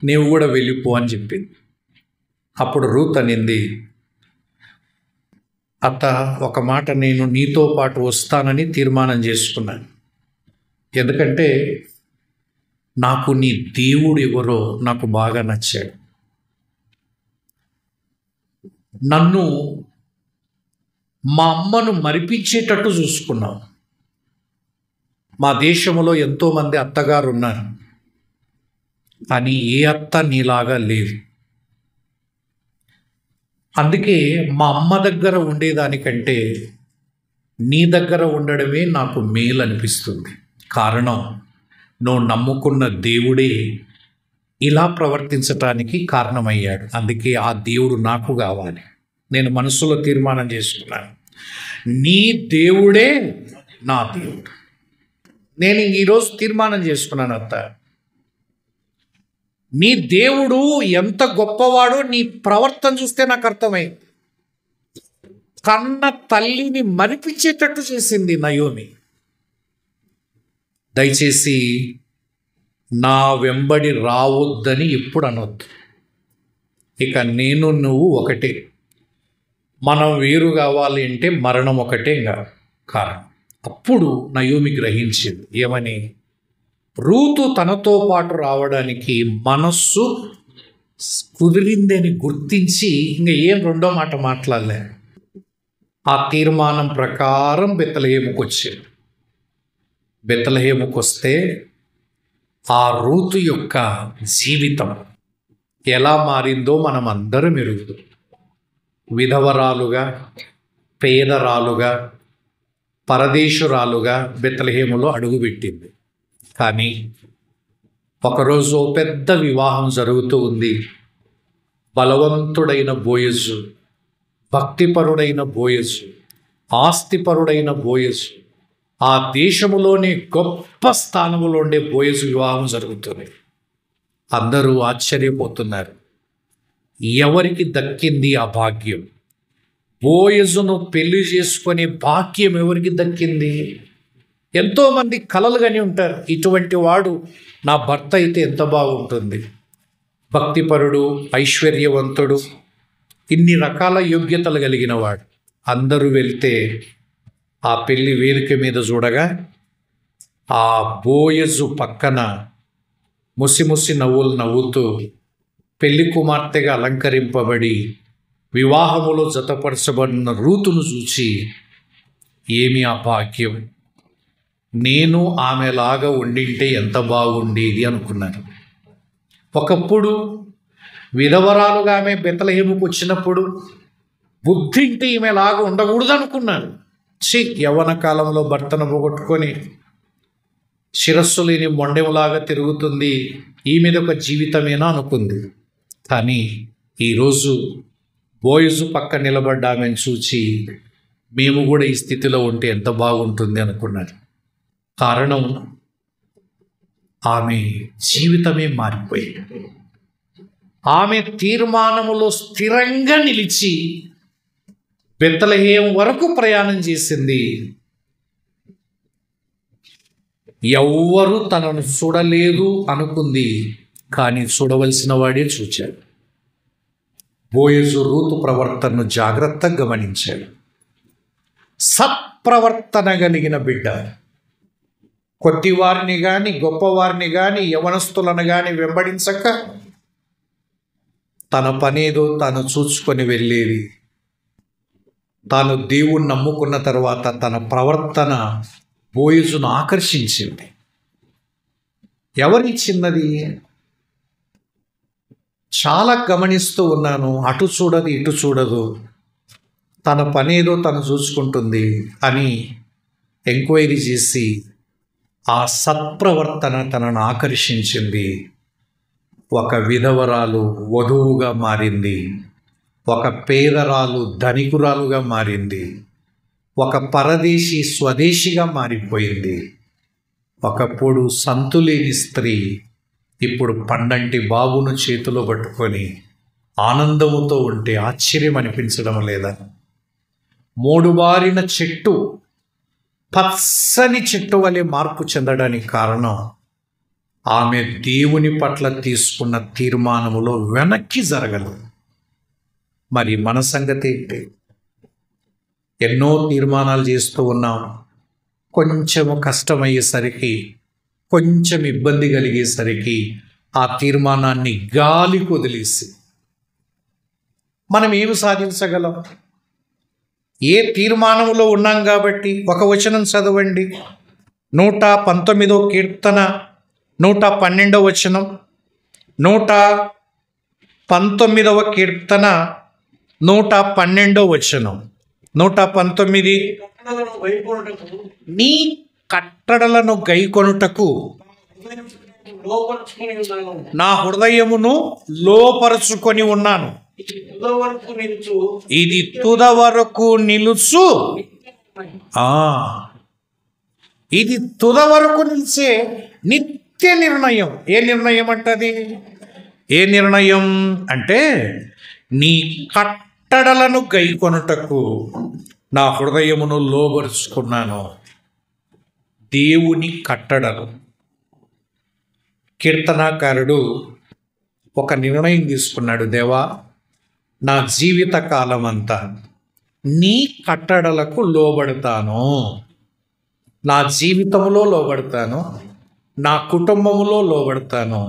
నీవు కూడా వెళ్ళిపో అని చెప్పింది. అప్పుడు రూత్ అనింది, అత్త, ఒక మాట, నేను నీతో పాటు వస్తానని తీర్మానం చేసుకున్నాను. ఎందుకంటే నాకు నీ దేవుడు ఎవరో నాకు బాగా నచ్చాడు. నన్ను మా అమ్మను మరిపించేటట్టు చూసుకున్నావు. మా దేశంలో ఎంతోమంది అత్తగారు ఉన్నారు, కానీ ఏ అత్త నీలాగా లేదు. అందుకే మా అమ్మ దగ్గర ఉండేదానికంటే నీ దగ్గర ఉండడమే నాకు మేలు అనిపిస్తుంది. కారణం, నువ్వు నమ్ముకున్న దేవుడే ఇలా ప్రవర్తించటానికి కారణమయ్యాడు. అందుకే ఆ దేవుడు నాకు కావాలి. నేను మనసులో తీర్మానం చేసుకున్నాను, నీ దేవుడే నా దేవుడు. నేను ఈరోజు తీర్మానం చేసుకున్నాను అత్త, నీ దేవుడు ఎంత గొప్పవాడో నీ ప్రవర్తన చూస్తే నాకు అర్థమైంది. కన్న తల్లిని మరిపించేటట్టు చేసింది నయోమి. దయచేసి నా వెంబడి రావద్దని ఎప్పుడు అనొద్దు. ఇక నేను నువ్వు ఒకటే. మనం వేరు కావాలి అంటే మరణం ఒకటే కారణం. అప్పుడు నయోమి గ్రహించింది ఏమని, రూతు తనతో పాటు రావడానికి మనస్సు కుదిరిందని గుర్తించి ఇంకా ఏం రెండో మాట మాట్లాడలే. ఆ తీర్మానం ప్రకారం బెత్లెహేముకు వచ్చింది. బెత్లెహేముకు వస్తే ఆ రూతు యొక్క జీవితం ఎలా మారిందో మనం అందరం ఎరుగుదు. విధవరాలుగా, పేదరాలుగా, పరదేశురాలుగా బెత్లెహేములో అడుగుపెట్టింది. కానీ ఒకరోజు పెద్ద వివాహం జరుగుతూ ఉంది. బలవంతుడైన బోయజు, భక్తిపరుడైన బోయజు, ఆస్తిపరుడైన బోయజు, ఆ దేశములోనే గొప్ప స్థానంలో ఉండే బోయజు వివాహం జరుగుతుంది. అందరూ ఆశ్చర్యపోతున్నారు, ఎవరికి దక్కింది ఆ భాగ్యం? బోయజును పెళ్లి చేసుకునే భాగ్యం ఎవరికి దక్కింది? ఎంతోమంది కలలు కని ఉంటారు, ఇటువంటి వాడు నా భర్త అయితే ఎంత బాగుంటుంది, భక్తిపరుడు, ఐశ్వర్యవంతుడు, ఇన్ని రకాల యోగ్యతలు కలిగిన వాడు. అందరూ వెళ్తే ఆ పెళ్లి వేదిక మీద చూడగా ఆ బోయజు పక్కన ముసిముసి నవ్వులు నవ్వుతూ పెళ్లి కుమార్తెగా అలంకరింపబడి వివాహములో జతపరచబడిన రూతును చూచి, ఏమి ఆ భాగ్యం, నేను ఆమెలాగా ఉండింటే ఎంత బాగుండేది అనుకున్నాను. ఒకప్పుడు విధవరాలుగా ఆమె బెత్లెహేముకు వచ్చినప్పుడు బుద్ధింటి ఈమెలాగా ఉండకూడదు అనుకున్నాను. యవ్వన కాలంలో భర్తను పోగొట్టుకొని శిరస్సు లేని మొండెములాగా తిరుగుతుంది, ఈ మీద ఒక జీవితమేనా అనుకుంది. కానీ ఈరోజు బోయజు పక్క నిలబడ్డ ఆమెను చూచి మేము కూడా ఈ స్థితిలో ఉంటే ఎంత బాగుంటుంది అనుకున్నాను. కారణం, ఆమె జీవితమే మారిపోయింది. ఆమె తీర్మానములో స్థిరంగా నిలిచి బెత్లెహేము వరకు ప్రయాణం చేసింది. ఎవ్వరూ తనను చూడలేదు అనుకుంది, కానీ చూడవలసిన వాడే చూచాడు. బోయజు రూతు ప్రవర్తనను జాగ్రత్తగా గమనించాడు. సత్ప్రవర్తన కలిగిన బిడ్డ కొద్దివారిని కానీ గొప్పవారిని కానీ యవనస్తులను కానీ వెంబడించక తన పనేదో తాను చూసుకొని వెళ్ళేది. తాను దేవుణ్ణి నమ్ముకున్న తర్వాత తన ప్రవర్తన బోయజును ఆకర్షించింది. ఎవరిచ్చిన్నది? చాలా గమనిస్తూ ఉన్నాను, అటు చూడదు ఇటు చూడదు, తన పనేదో తను చూసుకుంటుంది అని ఎంక్వైరీ చేసి ఆ సత్ప్రవర్తన తనను ఆకర్షించింది. ఒక విధవరాలు వధువుగా మారింది, ఒక పేదరాలు ధనికురాలుగా మారింది, ఒక పరదేశీ స్వదేశిగా మారిపోయింది. ఒకప్పుడు సంతులేని స్త్రీ ఇప్పుడు పండంటి బాబును చేతిలో పట్టుకొని ఆనందముతో ఉంటే ఆశ్చర్యం అనిపించడం లేదా? మోడుబారిన చెట్టు పచ్చని చెట్టు వలె మార్పు చెందడానికి కారణం ఆమె దేవుని పట్ల తీసుకున్న తీర్మానములో వెనక్కి జరగలేదు. మరి మన సంగతి ఏంటి? ఎన్నో తీర్మానాలు చేస్తూ ఉన్నాం. కొంచెము కష్టమయ్యేసరికి, కొంచెం ఇబ్బంది కలిగేసరికి ఆ తీర్మానాన్ని గాలికి వదిలేసి మనం ఏమి సాధించగలం? ఏ తీర్మానంలో ఉన్నాం కాబట్టి ఒక వచనం చదవండి. 119వ కీర్తన 112వ వచనం. 119వ కీర్తన 112వ వచనం. 119. కట్టడలను వైకొనుటకు నీ కట్టడలను గైకొనుటకు లోపరుచుకుని ఉన్నాను. నా హృదయమును లోపరుచుకొని ఉన్నాను. తుదవరకు నిలుచు ఇది తుద వరకు నిలుచు. ఇది తుద వరకు నిలిచే నిత్య నిర్ణయం. ఏ నిర్ణయం అంటది? ఏ నిర్ణయం అంటే నీ కట్టడలను గైకొనుటకు నా హృదయమును లోబరుచుకున్నాను. దేవుని కట్టడలు. కీర్తనాకారుడు ఒక నిర్ణయం తీసుకున్నాడు. దేవా, నా జీవిత కాలం అంతా నీ కట్టడలకు లోబడతాను. నా జీవితంలో లోబడతాను, నా కుటుంబములో లోబడతాను,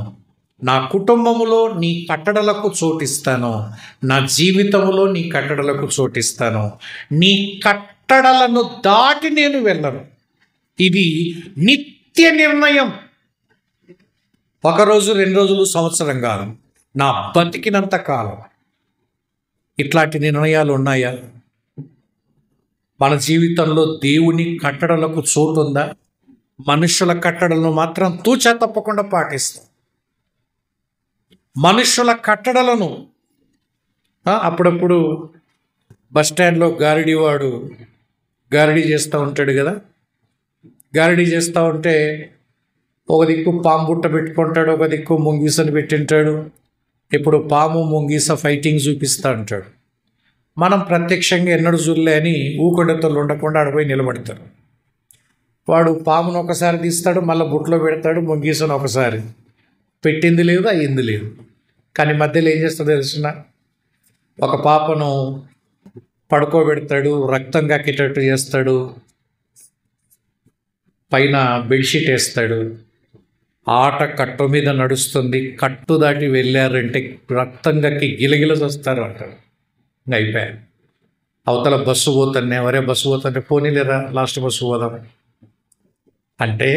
నా కుటుంబములో నీ కట్టడలకు చోటిస్తాను, నా జీవితంలో నీ కట్టడలకు చోటిస్తాను. నీ కట్టడలను దాటి నేను వెళ్ళను. ఇది నిత్య నిర్ణయం. ఒకరోజు, 2 రోజులు, సంవత్సరం కాదు, నా బతికినంత కాలం ఇట్లాంటి నిర్ణయాలు ఉన్నాయా? మన జీవితంలో దేవుని కట్టడలకు చోటు ఉందా? మనుషుల కట్టడలను మాత్రం తూచా తప్పకుండా పాటిస్తాం. మనుషుల కట్టడలను అప్పుడప్పుడు బస్టాండ్లో గారడీవాడు గారడీ చేస్తూ ఉంటాడు కదా. గారడీ చేస్తూ ఉంటే ఒక దిక్కు పాము బుట్ట పెట్టుకుంటాడు, ఒక దిక్కు ముంగీసని పెట్టింటాడు. ఇప్పుడు పాము ముంగీస ఫైటింగ్ చూపిస్తూ ఉంటాడు. మనం ప్రత్యక్షంగా ఎన్నడూ చూడలే అని ఊకొండతలు ఉండకుండా ఆడిపోయి నిలబడతారు. వాడు పామును ఒకసారి తీస్తాడు, మళ్ళీ బుట్టలో పెడతాడు, ముంగీసను ఒకసారి. పెట్టింది లేదు, అయ్యింది లేదు. కానీ మధ్యలో ఏం చేస్తాడో తెలిసిన, ఒక పాపను పడుకోబెడతాడు, రక్తం కక్కేటట్టు చేస్తాడు, పైన బెడ్షీట్ వేస్తాడు. ఆట కట్టు మీద నడుస్తుంది. కట్టు దాటి వెళ్ళారంటే రక్తం కక్కి గిలగిల వస్తారు అంటారు. అయిపోయారు. అవతల బస్సు పోతానే, ఎవరే బస్సు పోతుంటే పోనీలేరా లాస్ట్ బస్సు పోదాం అంటే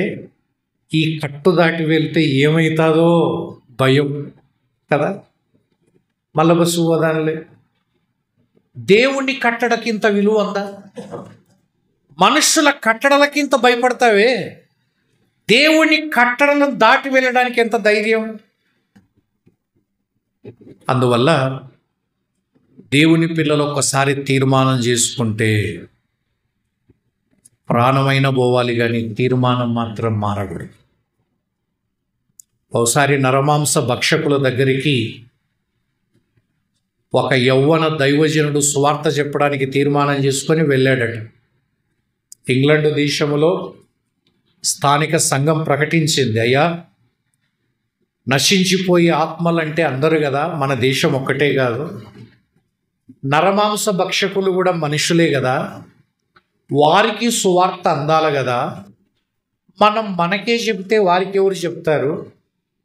ఈ కట్టు దాటి వెళ్తే ఏమవుతుందో భయం కదా. మళ్ళీ బస్సు పోదానులే. దేవుని కట్టడకింత విలువ ఉందా? మనుషుల కట్టడలకింత భయపడతావే, దేవుని కట్టడలను దాటి వెళ్ళడానికి ఎంత ధైర్యం? అందువల్ల దేవుని పిల్లలు ఒక్కసారి తీర్మానం చేసుకుంటే ప్రాణమైన పోవాలి, కానీ తీర్మానం మాత్రం మారకూడదు. ఒకసారి నరమాంస భక్షకుల దగ్గరికి ఒక యవ్వన దైవజనుడు సువార్త చెప్పడానికి తీర్మానం చేసుకొని వెళ్ళాడట. ఇంగ్లాండ్ దేశంలో స్థానిక సంఘం ప్రకటించింది, అయ్యా, నశించిపోయే ఆత్మలంటే అందరూ కదా, మన దేశం ఒక్కటే కాదు, నరమాంస భక్షకులు కూడా మనుషులే కదా, వారికి సువార్త అందాలి కదా. మనం మనకే చెప్తే వారికి ఎవరు చెప్తారు?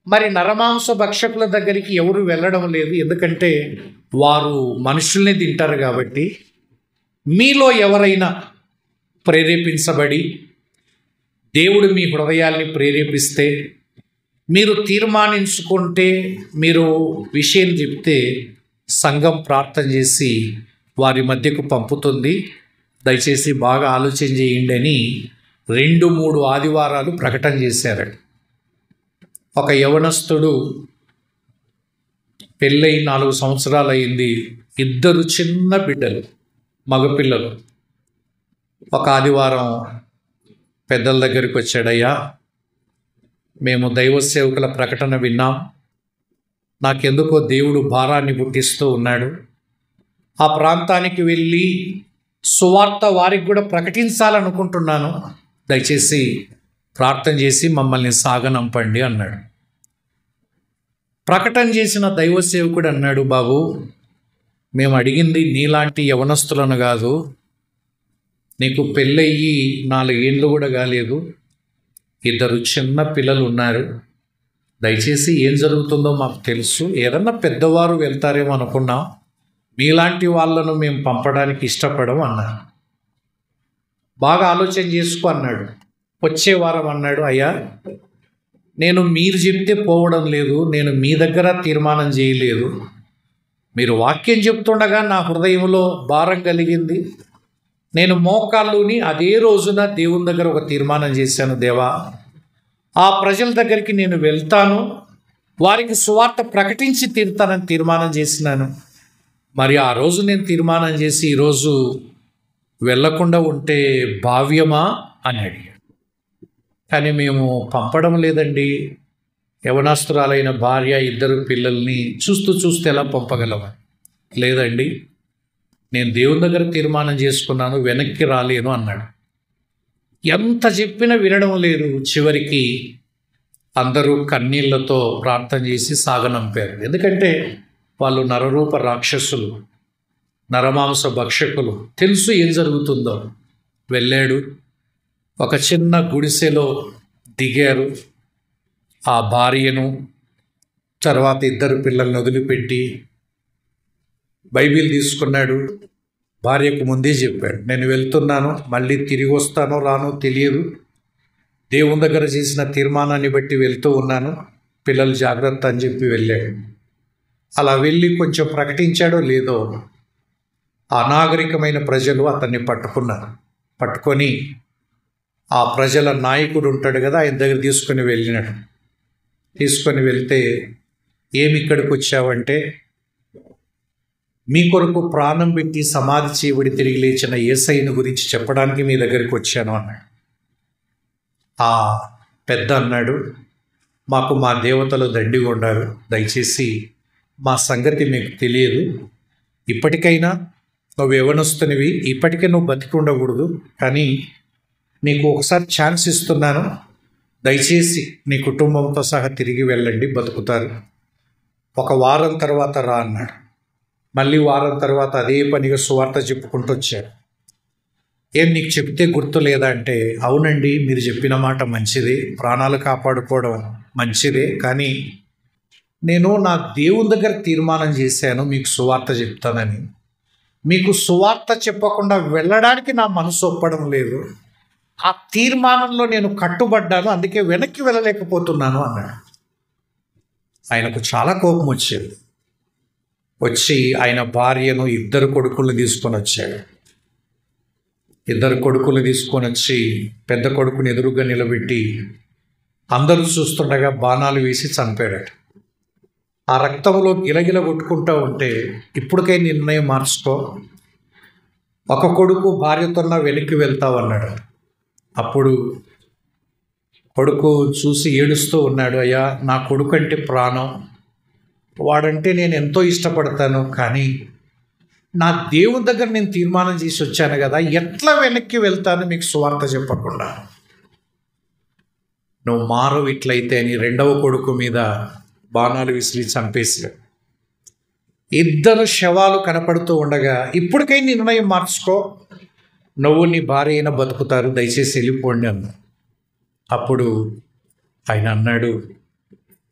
మరి నరమాంస భక్షకుల దగ్గరికి ఎవరు వెళ్ళడం లేదు, ఎందుకంటే వారు మనుషుల్ని తింటారు కాబట్టి. మీలో ఎవరైనా ప్రేరేపించబడి దేవుడు మీ హృదయాల్ని ప్రేరేపిస్తే, మీరు తీర్మానించుకుంటే, మీరు విషయం చెప్తే సంఘం ప్రార్థన చేసి వారి మధ్యకు పంపుతుంది. దయచేసి బాగా ఆలోచన చేయండి అని 2-3 ఆదివారాలు ప్రకటన చేశారు. ఒక యవనస్తుడు పెళ్ళై 4 సంవత్సరాలు అయింది, 2 చిన్న బిడ్డలు, మగపిల్లలు. ఒక ఆదివారం పెద్దల దగ్గరికి వచ్చాడయ్యా, మేము దైవ సేవకుల ప్రకటన విన్నాం, నాకెందుకో దేవుడు భారాన్ని పుట్టిస్తూ ఉన్నాడు, ఆ ప్రాంతానికి వెళ్ళి సువార్త వారికి కూడా ప్రకటించాలనుకుంటున్నాను, దయచేసి ప్రార్థన చేసి మమ్మల్ని సాగనంపండి అన్నాడు. ప్రకటన చేసిన దైవ సేవకుడు అన్నాడు, బాబు, మేము అడిగింది నీలాంటి యవనస్తులను కాదు, నీకు పెళ్ళయ్యి 4 ఏళ్ళు కూడా కాలేదు, 2 చిన్న పిల్లలు ఉన్నారు, దయచేసి ఏం జరుగుతుందో మాకు తెలుసు, ఏదన్నా పెద్దవారు వెళ్తారేమో అనుకున్నా, మీలాంటి వాళ్ళను మేము పంపడానికి ఇష్టపడం అన్నారు. బాగా ఆలోచన చేసుకో అన్నాడు. వచ్చే వారం అన్నాడు, అయ్యా నేను మీరు చెప్తే పోవడం లేదు, నేను మీ దగ్గర తీర్మానం చేయలేదు, మీరు వాక్యం చెప్తుండగా నా హృదయంలో భారం కలిగింది, నేను మోకాళ్ళుని అదే రోజున దేవుని దగ్గర ఒక తీర్మానం చేశాను, దేవా ఆ ప్రజల దగ్గరికి నేను వెళ్తాను, వారికి సువార్త ప్రకటించి తీరుతానని తీర్మానం చేసినాను. మరి ఆ రోజు నేను తీర్మానం చేసి ఈరోజు వెళ్ళకుండా ఉంటే భావ్యమా అని అడిగాడు. కానీ మేము పంపడం లేదండి, యవనస్తురాలైన భార్య 2 పిల్లల్ని చూస్తూ ఎలా పంపగలవా? లేదండి, నేను దేవుని దగ్గర తీర్మానం చేసుకున్నాను, వెనక్కి రాలేను అన్నాడు. ఎంత చెప్పినా వినడం లేదు. చివరికి అందరూ కన్నీళ్లతో ప్రార్థన చేసి సాగనంపారు. ఎందుకంటే వాళ్ళు నరరూప రాక్షసులు, నరమాంస భక్షకులు, తెలుసు ఏం జరుగుతుందో. వెళ్ళాడు, ఒక చిన్న గుడిసెలో దిగారు. ఆ భార్యను తర్వాత 2 పిల్లలను వదిలిపెట్టి బైబిల్ తీసుకున్నాడు. భార్యకు ముందే చెప్పాడు, నేను వెళ్తున్నాను, మళ్ళీ తిరిగి వస్తానో రానో తెలియదు, దేవుని దగ్గర చేసిన తీర్మానాన్ని బట్టి వెళ్తూ ఉన్నాను, పిల్లలు జాగ్రత్త అని చెప్పి వెళ్ళాడు. అలా వెళ్ళి కొంచెం ప్రకటించాడో లేదో అనాగరికమైన ప్రజలు అతన్ని పట్టుకున్నారు. పట్టుకొని ఆ ప్రజల నాయకుడు ఉంటాడు కదా, ఆయన దగ్గర తీసుకొని వెళ్ళినాడు. తీసుకొని వెళ్తే, ఏమి ఇక్కడికి వచ్చావంటే, మీ కొరకు ప్రాణం పెట్టి సమాధి చేయబడి తిరిగి లేచిన యేసయ్యను గురించి చెప్పడానికి మీ దగ్గరికి వచ్చాను అన్నాడు. ఆ పెద్ద అన్నాడు, మాకు మా దేవతలు దండిగా ఉన్నారు, దయచేసి మా సంగతి మీకు తెలియదు, ఇప్పటికైనా నువ్వు యవ్వనస్తునివి, ఇప్పటికే నువ్వు బతికి ఉండకూడదు, కానీ నీకు ఒకసారి ఛాన్స్ ఇస్తున్నాను, దయచేసి నీ కుటుంబంతో సహా తిరిగి వెళ్ళండి, బతుకుతారు, 1 వారం తర్వాత రా అన్నాడు. మళ్ళీ వారం తర్వాత అదే పనిగా సువార్త చెప్పుకుంటూ వచ్చాడు. ఏం నీకు చెప్తే గుర్తు లేదా అంటే, అవునండి మీరు చెప్పిన మాట మంచిదే, ప్రాణాలు కాపాడుకోవడం మంచిదే, కానీ నేను నా దేవుని దగ్గర తీర్మానం చేశాను మీకు సువార్త చెప్తానని, మీకు సువార్త చెప్పకుండా వెళ్ళడానికి నా మనసు ఒప్పడం లేదు, ఆ తీర్మానంలో నేను కట్టుబడ్డాను, అందుకే వెనక్కి వెళ్ళలేకపోతున్నాను అన్నాడు. ఆయనకు చాలా కోపం వచ్చేది. వచ్చి ఆయన భార్యను 2 కొడుకులను తీసుకొని వచ్చాడు. 2 కొడుకులు తీసుకొని వచ్చి పెద్ద కొడుకుని ఎదురుగా నిలబెట్టి అందరూ చూస్తుండగా బాణాలు వేసి చంపాడట. ఆ రక్తంలో గిలగిల కొట్టుకుంటూ ఉంటే, ఇప్పటికై నిర్ణయం మార్చుకో, ఒక కొడుకు భార్యతోన్నా వెనక్కి వెళ్తావన్నాడు. అప్పుడు కొడుకు చూసి ఏడుస్తూ ఉన్నాడు, అయ్యా నా కొడుకు అంటే ప్రాణం, వాడంటే నేను ఎంతో ఇష్టపడతాను, కానీ నా దేవుని దగ్గర నేను తీర్మానం చేసి వచ్చాను కదా, ఎట్లా వెనక్కి వెళ్తాను మీకు సువార్త చెప్పకుండా? నువ్వు మారవు ఇట్లయితే అని 2వ కొడుకు మీద బాణాలు విసిరి చంపేశాడు. 2 శవాలు కనపడుతూ ఉండగా, ఇప్పటికై నిర్ణయం మార్చుకో, నువ్వు నీ భార్య అయినా బతుకుతారు, దయచేసి వెళ్ళిపోండి అన్న. అప్పుడు ఆయన అన్నాడు,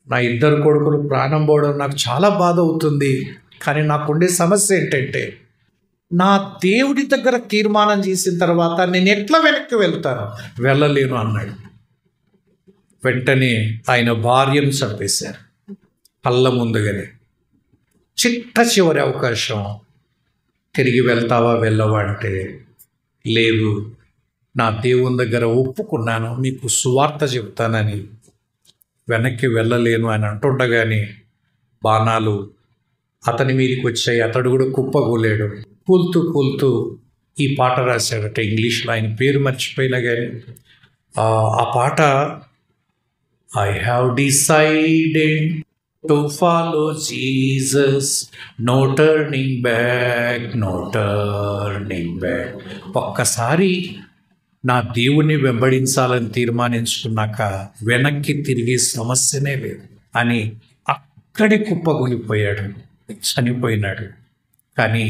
నా 2 కొడుకులు ప్రాణం పోవడం నాకు చాలా బాధ అవుతుంది, కానీ నాకుండే సమస్య ఏంటంటే, నా దేవుడి దగ్గర తీర్మానం చేసిన తర్వాత నేను ఎట్లా వెనక్కి వెళ్తాను? వెళ్ళలేను అన్నాడు. వెంటనే ఆయన భార్యను చంపేశారు కళ్ళ ముందుగానే. చివరి అవకాశం, తిరిగి వెళ్తావా వెళ్ళవా అంటే, లేదు నా దేవుని దగ్గర ఒప్పుకున్నాను, మీకు సువార్త చెప్తానని, వెనక్కి వెళ్ళలేను అని అంటుండగానే బాణాలు అతని మీదకి వచ్చాయి. అతడు కూడా కుప్పగూలేడు. కూలుతూ ఈ పాట రాశాడట ఇంగ్లీష్లో, ఆయన పేరు మర్చిపోయినా కానీ ఆ పాట, I have decided to follow Jesus, no turning back, no turning back. ఒక్కసారి నా దేవుణ్ణి వెంబడించాలని తీర్మానించుకున్నాక వెనక్కి తిరిగే సమస్యనే లేదు అని అక్కడే కుప్పగొలిపోయాడు, చనిపోయినాడు. కానీ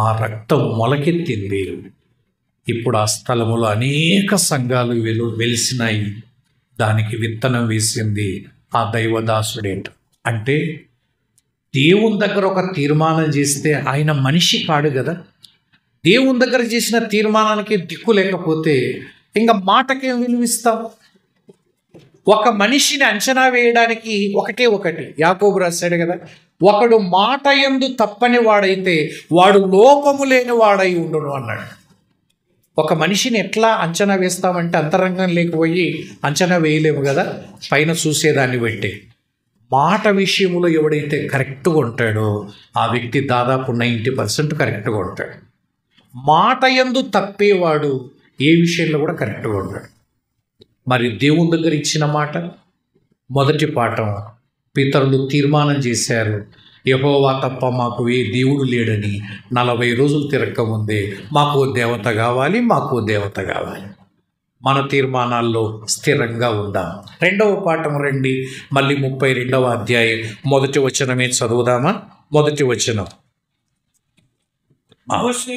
ఆ రక్తం మొలకెత్తింది. ఇప్పుడు ఆ స్థలములో అనేక సంఘాలు వెలిసినాయి. దానికి విత్తనం వేసింది ఆ దైవదాసుడేంట. అంటే దేవుని దగ్గర ఒక తీర్మానం చేస్తే ఆయన మనిషి కాడు కదా. దేవుని దగ్గర చేసిన తీర్మానానికి దిక్కు లేకపోతే ఇంకా మాటకేం విలువిస్తాం? ఒక మనిషిని అంచనా వేయడానికి ఒకటి యాకోబు రాశాడు కదా, ఒకడు మాట యందు తప్పని వాడైతే వాడు లోపము లేని వాడై ఉండును అన్నాడు. ఒక మనిషిని ఎట్లా అంచనా వేస్తామంటే అంతరంగం లేకపోయి అంచనా వేయలేము కదా, పైన చూసేదాన్ని బట్టి. మాట విషయంలో ఎవడైతే కరెక్ట్గా ఉంటాడో ఆ వ్యక్తి దాదాపు 90% కరెక్ట్గా ఉంటాడు. మాట యందు తప్పేవాడు ఏ విషయంలో కూడా కరెక్ట్గా ఉంటాడు. మరి దేవుని దగ్గర ఇచ్చిన మాట, మొదటి పాఠం, పితరులు తీర్మానం చేశారు, యెహోవా తప్ప మాకు ఏ దేవుడు లేడని. 40 రోజులు తిరగకముందే మాకు దేవత కావాలి, మాకు దేవత కావాలి. మన తీర్మానాల్లో స్థిరంగా ఉందాం. రెండవ పాఠం రండి, మళ్ళీ 32వ అధ్యాయం మొదటి వచనమే చదువుదామా? మొదటి వచనం. మోషే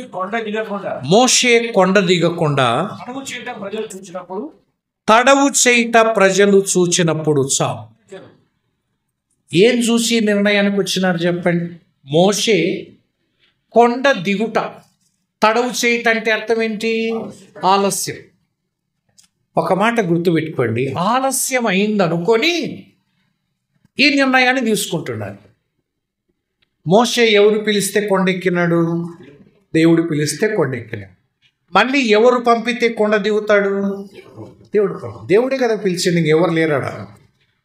కొండ దిగకుండా తడవు చేయట ప్రజలు చూచినప్పుడు చాలు. ఏం చూసి నిర్ణయానికి వచ్చినారు చెప్పండి? మోషే కొండ దిగుట. తడవు చేయట అంటే అర్థం ఏంటి? ఆలస్యం. ఒక మాట గుర్తుపెట్టుకోండి, ఆలస్యం అయిందనుకొని ఈ నిర్ణయాన్ని తీసుకుంటున్నారు. మోషే ఎవరు పిలిస్తే కొండెక్కినాడు? దేవుడు పిలిస్తే కొండెక్కినాడు. మళ్ళీ ఎవరు పంపితే కొండ దిగుతాడు? దేవుడే కదా పిలిచింది, ఎవరు లేరాడా?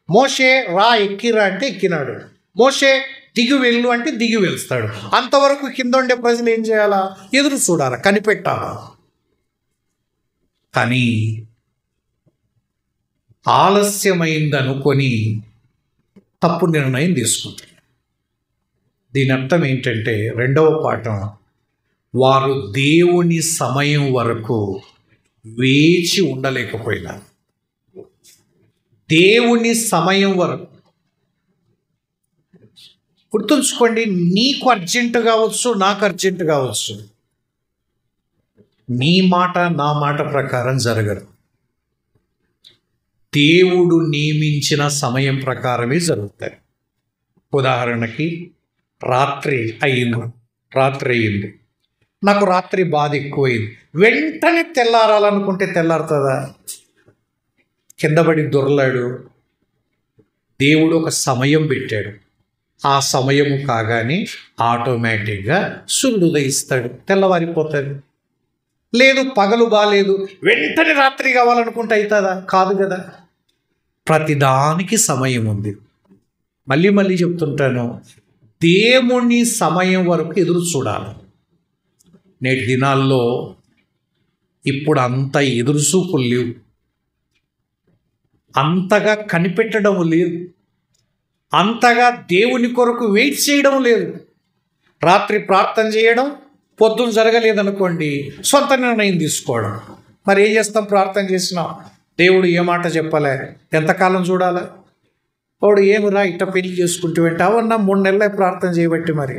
మోషే రా ఎక్కిరా అంటే ఎక్కినాడు. మోషే దిగి వెళ్ళు అంటే దిగి వెళ్తాడు. అంతవరకు కింద ఉండే ప్రజలు ఏం చేయాలా? ఎదురు చూడాలా, కనిపెట్టాలా. కానీ ఆలస్యమైందనుకొని తప్పు నిర్ణయం తీసుకుంటాడు. దీని అర్థం ఏంటంటే, రెండవ పాఠం, వారు దేవుని సమయం వరకు వేచి ఉండలేకపోయినారు. దేవుని సమయం వరకు. గుర్తుంచుకోండి, నీకు అర్జెంటు కావచ్చు, నాకు అర్జెంటు కావచ్చు. నీ మాట నా మాట ప్రకారం జరగదు. దేవుడు నియమించిన సమయం ప్రకారమే జరుగుతాయి. ఉదాహరణకి రాత్రి అయింది, నాకు రాత్రి బాధ ఎక్కువైంది, వెంటనే తెల్లారాలనుకుంటే తెల్లారుతుందా? కింద పడి దొరలాడు. దేవుడు ఒక సమయం పెట్టాడు. ఆ సమయం కాగానే ఆటోమేటిక్గా సూర్యుడు ఉదయిస్తాడు, తెల్లవారిపోతుంది. లేదు పగలు బాగాలేదు, వెంటనే రాత్రి కావాలనుకుంటే అవుతుందా? కాదు కదా. ప్రతిదానికి సమయం ఉంది. మళ్ళీ చెప్తుంటాను, దేవుని సమయం వరకు ఎదురు చూడాలి. నేటి దినాల్లో ఇప్పుడు అంత ఎదురు చూపులు లేవు, అంతగా కనిపెట్టడం లేదు, అంతగా దేవుని కొరకు వెయిట్ చేయడం లేదు. రాత్రి ప్రార్థన చేయడం, పొద్దున జరగలేదనుకోండి సొంత నిర్ణయం తీసుకోవడం. మరి ఏం చేస్తాం? ప్రార్థన చేసినాం, దేవుడు ఏ మాట చెప్పలే, ఎంతకాలం చూడాలి? వాడు ఏమిరా ఇట్ట పెళ్లి చేసుకుంటూ వెంటావన్నా 3 నెలలే ప్రార్థన చేయబట్టి, మరి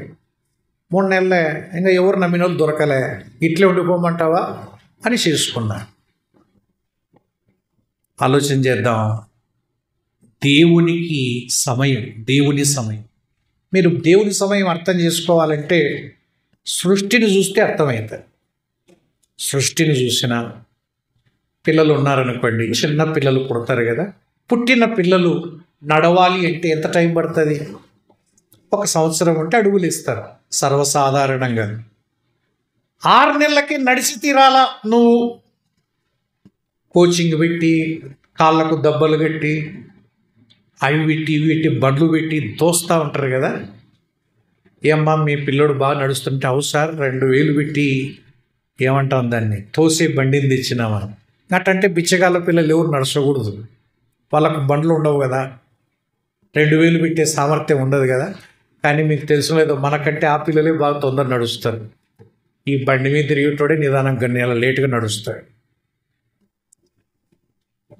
3 నెలలే ఇంకా ఎవరు నమ్మిన వాళ్ళు దొరకలే, ఇట్లే ఉండిపోమంటావా అని చేసుకున్నా. ఆలోచన చేద్దాం. దేవుని సమయం. మీరు దేవుని సమయం అర్థం చేసుకోవాలంటే సృష్టిని చూస్తే అర్థమవుతుంది. సృష్టిని చూసిన పిల్లలు ఉన్నారనుకోండి, చిన్న పిల్లలు పుడతారు కదా, పుట్టిన పిల్లలు నడవాలి అంటే ఎంత టైం పడుతుంది? 1 సంవత్సరం ఉంటే అడుగులు ఇస్తారు సర్వసాధారణంగా. 6 నెలలకి నడిచి తీరాలా. నువ్వు కోచింగ్ పెట్టి, కాళ్ళకు దెబ్బలు కట్టి, అవి పెట్టి బండ్లు పెట్టి తోస్తూ ఉంటారు కదా. ఏమ్మా మీ పిల్లడు బాగా నడుస్తుంటే, అవు సార్ 2000 పెట్టి ఏమంటాం దాన్ని, తోసే బండిని తెచ్చినామని. అట్టంటే బిచ్చగాళ్ళ పిల్లలు ఎవరు నడచకూడదు, వాళ్ళకు బండ్లు ఉండవు కదా, 2000 పెట్టే సామర్థ్యం ఉండదు కదా. కానీ మీకు తెలిసిన లేదో, మనకంటే ఆ పిల్లలే బాగా తొందర నడుస్తారు. ఈ బండి మీద తిరిగేటోడే నిదానంగా నెల లేటుగా నడుస్తాడు.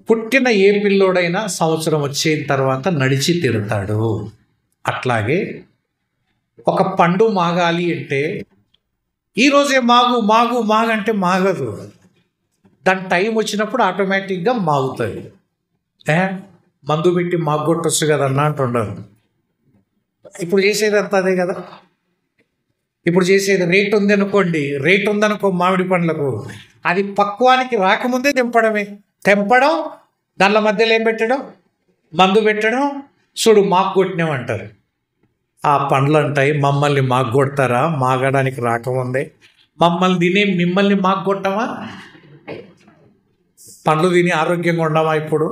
పుట్టిన ఏ పిల్లోడైనా సంవత్సరం వచ్చిన తర్వాత నడిచి తిడతాడు. అట్లాగే ఒక పండు మాగాలి అంటే ఈరోజే మాగు మాగు మాగంటే మాగదు. దాని టైం వచ్చినప్పుడు ఆటోమేటిక్గా మాగుతుంది. మందు పెట్టి మాగొట్టొచ్చు కదన్నా అంటున్నారు. ఇప్పుడు చేసేది అంతా అదే కదా. ఇప్పుడు చేసేది రేట్ ఉందనుకోండి, రేట్ ఉందనుకో మామిడి పండ్లకు, అది పక్వానికి రాకముందే తెంపడం, దానిల మధ్యలో ఏం పెట్టడం, మందు పెట్టడం, చూడు మాకు కొట్టినామంటారు. ఆ పండ్లు అంటాయి, మమ్మల్ని మాకు కొడతారా, మాగడానికి రాకముందే మమ్మల్ని తినే మిమ్మల్ని మాకు కొట్టమా? పండ్లు తిని ఆరోగ్యంగా ఉండమా? ఇప్పుడు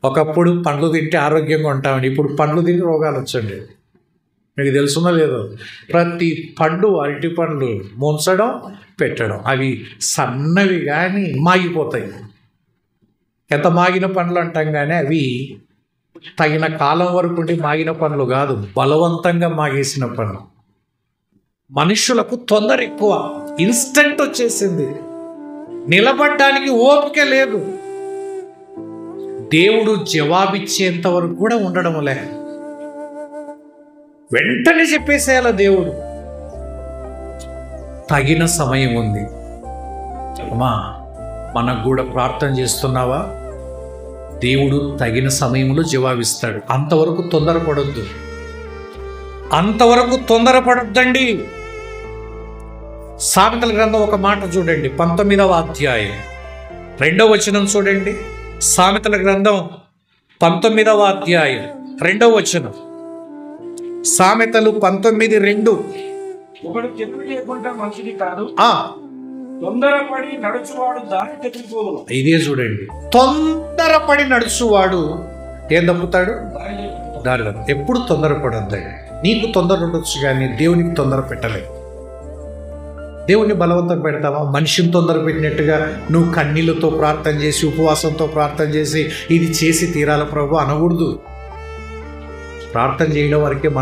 ఒకప్పుడు పండ్లు తింటే ఆరోగ్యంగా ఉంటామండి, ఇప్పుడు పండ్లు తిని రోగాలు వచ్చండి. మీకు తెలుసున్నా లేదు, ప్రతి పండు అరటి పండ్లు ముంచడం పెట్టడం, అవి సన్నవి కానీ మాగిపోతాయి. ఎంత మాగిన పండ్లు అంటాం కానీ అవి తగిన కాలం వరకు ఉండి మాగిన పండ్లు కాదు, బలవంతంగా మాగేసిన పండ్లు. మనుషులకు తొందర ఎక్కువ, ఇన్స్టెంట్ వచ్చేసింది, నిలబడడానికి ఓపిక లేదు. దేవుడు జవాబిచ్చేంత వరకు కూడా ఉండడం లే, వెంటనే చెప్పేసేయాల దేవుడు. తగిన సమయం ఉంది. అమ్మా, మనకు కూడా ప్రార్థన చేస్తున్నావా? దేవుడు తగిన సమయంలో జవాబిస్తాడు. అంతవరకు తొందరపడొద్దు, అంతవరకు తొందరపడొద్దండి. సామెతల గ్రంథం ఒక మాట చూడండి, 19వ అధ్యాయం 2వ వచనం చూడండి. సామెతల గ్రంథం 19వ అధ్యాయం 2వ వచనం. సామెతలు 19:2. ఒకడు చెప్పు లేకుండా మంచిది కాదు, తొందరపడి నడుచువాడు దారి తప్పిపోవును. ఇదే చూడండి, తొందరపడి నడుచువాడు ఏం తప్పుతాడు? దారి. ఎప్పుడు తొందరపడొద్దండి. నీకు తొందర ఉండొచ్చు కానీ దేవునికి తొందర పెట్టలేదు. దేవుని బలవంతం పెడతావా? మనిషిని తొందర పెట్టినట్టుగా నువ్వు కన్నీళ్ళతో ప్రార్థన చేసి, ఉపవాసంతో ప్రార్థన చేసి, ఇది చేసి తీరాల ప్రభు అనకూడదు. ప్రార్థన చేయడం వరకే మనం